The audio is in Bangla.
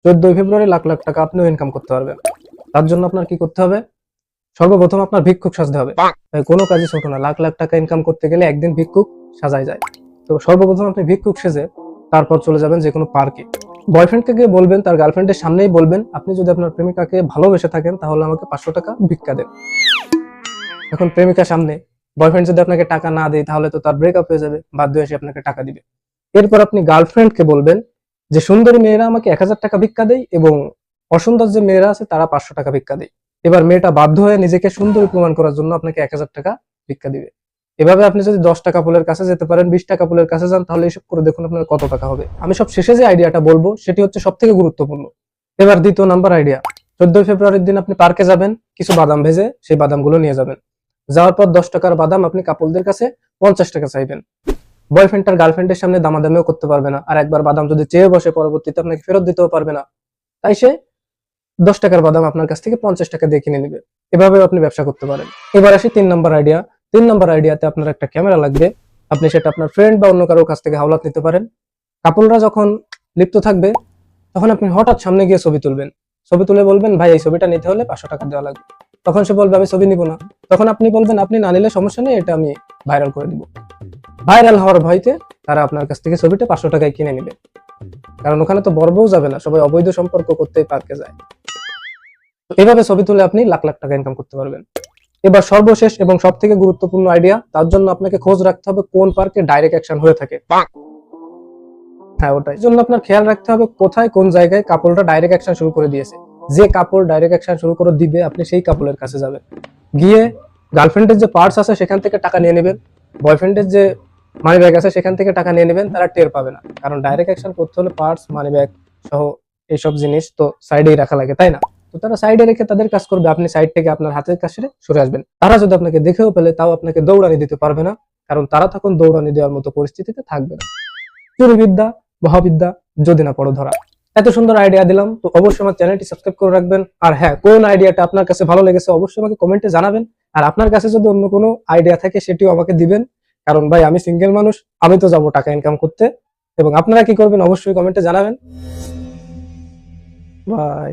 14 ফেব্রুয়ারি লাখ লাখ টাকা আপনিও ইনকাম করতে পারবেন। তার জন্য আপনার কি করতে হবে? সর্বপ্রথম আপনার ভিক্ষুক সাজতে হবে। তাই কোনো কাজই ছোট না, লাখ লাখ টাকা ইনকাম করতে গেলে একদিন ভিক্ষুক সাজাই যায়। তো সর্বপ্রথম আপনি ভিক্ষুক সেজে তারপর চলে যাবেন যে কোনো পার্কে। বয়ফ্রেন্ডকে গিয়ে বলবেন, তার গার্লফ্রেন্ডের সামনেই বলবেন, আপনি যদি আপনার প্রেমিকাকে ভালোবেসে থাকেন তাহলে আমাকে 500 টাকা ভিক্ষা দেন। এখন প্রেমিকার সামনে বয়ফ্রেন্ড যদি আপনাকে টাকা না দেয় তাহলে তো তার ব্রেকআপ হয়ে যাবে, বাধ্য হয়ে সে আপনাকে টাকা দিবে। এরপর আপনি গার্লফ্রেন্ডকে বলবেন যে সুন্দরী মেয়েরা আমাকে 1000 টাকা ভিক্ষা দেয় এবং অসুন্দর যে মেয়েরা আছে তারা 500 টাকা ভিক্ষা দেয়। এবার মেয়েটা বাধ্য হয়ে নিজেকে সুন্দরী প্রমাণ করার জন্য আপনাকে 1000 টাকা ভিক্ষা দিবে। এভাবে আপনি যদি 10 টাকা পুলের কাছে যেতে পারেন, 20 টাকা পুলের কাছে যান, তাহলে এসব করে দেখুন আপনার কত টাকা হবে। আমি সব শেষে যে আইডিয়াটা বলবো সেটি হচ্ছে সব থেকে গুরুত্বপূর্ণ। এবার দ্বিতীয় নাম্বার আইডিয়া। 14 ফেব্রুয়ারির দিন আপনি পার্কে যাবেন, কিছু বাদাম ভেজে সেই বাদামগুলো নিয়ে যাবেন। যাওয়ার পর 10 টাকার বাদাম আপনি কাপলদের কাছে 50 টাকা চাইবেন। বয়ফ্রেন্ড তার গার্লফ্রেন্ডের সামনে দামাদামিও করতে পারবে না, আর একবার বাদাম যদি চেয়ে বসে পরবর্তীতে আপনাকে ফেরত দিতেও পারবে না। তাই সে 10 টাকার বাদাম আপনার কাছ থেকে 50 টাকা দিয়ে কিনে নিবে। এভাবেও আপনি ব্যবসা করতে পারেন। এবার আসি 3 নম্বর আইডিয়া। 3 নম্বর আইডিয়াতে আপনার একটা ক্যামেরা লাগবে। আপনি সেটা আপনার ফ্রেন্ড বা অন্য কারোর কাছ থেকে হাওলাত নিতে পারেন। কাপলরা যখন লিপ্ত থাকবে তখন আপনি হঠাৎ সামনে গিয়ে ছবি তুলবেন। ছবি তুলে বলবেন, ভাই এই ছবিটা নিতে হলে 500 টাকা দেওয়া লাগবে। তখন সে বলবে, আমি ছবি নিব না। তখন আপনি বলবেন, আপনি না নিলে সমস্যা নেই, এটা আমি ভাইরাল করে দিব। ভাইরাল হওয়ার ভয়তে তারা আপনার কাছ থেকে ছবিটা 500 টাকায় কিনে নেবে। কারণ ওখানে তো বর্বও যাবে না, সবাই অবৈধ সম্পর্ক করতেই পার্কে যায়। তো এভাবে ছবি তুলে আপনি লাখ লাখ টাকা ইনকাম করতে পারবেন। এবার সর্বশেষ এবং সব থেকে গুরুত্বপূর্ণ আইডিয়া, তার জন্য আপনাকে খোঁজ রাখতে হবে কোন পার্কে ডাইরেক্ট অ্যাকশন হয়ে থাকে। হ্যাঁ, ওটাই জন্য আপনার খেয়াল রাখতে হবে কোথায় কোন জায়গায় কাপলটা ডাইরেক্ট অ্যাকশন শুরু করে দিয়েছে। যে কাপল ডাইরেক্ট অ্যাকশন শুরু করে দিবে আপনি সেই কাপলের কাছে যাবেন, গিয়ে গার্লফ্রেন্ডের যে পার্টস আছে সেখান থেকে টাকা নিয়ে নেবেন, বয়ফ্রেন্ডের যে মানি ব্যাগ আছে সেখান থেকে টাকা নিয়ে নেবেন। তারা টের পাবে না, কারণ ডাইরেক্ট অ্যাকশন করতে হলে পার্টস, মানি ব্যাগ সহ এইসব জিনিস তো সাইডেই রাখা লাগে, তাই না? তো তারা সাইডে রেখে তাদের কাজ করবে, আপনি সাইড থেকে আপনার হাতের কাছে সরে আসবেন। তারা যদি আপনাকে দেখেও পেলে তাও আপনাকে দৌড়ানি দিতে পারবে না, কারণ তারা তখন দৌড়ানি দেওয়ার মতো পরিস্থিতিতে থাকবে না। চুরিবিদ্যা মহাবিদ্যা যদি না পড়ো ধরা। এত সুন্দর আইডিয়া দিলাম, তো অবশ্যই আমার চ্যানেলটি সাবস্ক্রাইব করে রাখবেন। আর হ্যাঁ, কোন আইডিয়াটা আপনার কাছে ভালো লেগেছে অবশ্যই আমাকে কমেন্টে জানাবেন। আর আপনার কাছে যদি অন্য কোনো আইডিয়া থাকে সেটিও আমাকে দিবেন, কারণ ভাই আমি সিঙ্গেল মানুষ, আমি তো যাবো টাকা ইনকাম করতে। এবং আপনারা কি করবেন অবশ্যই কমেন্টে জানাবেন। বাই।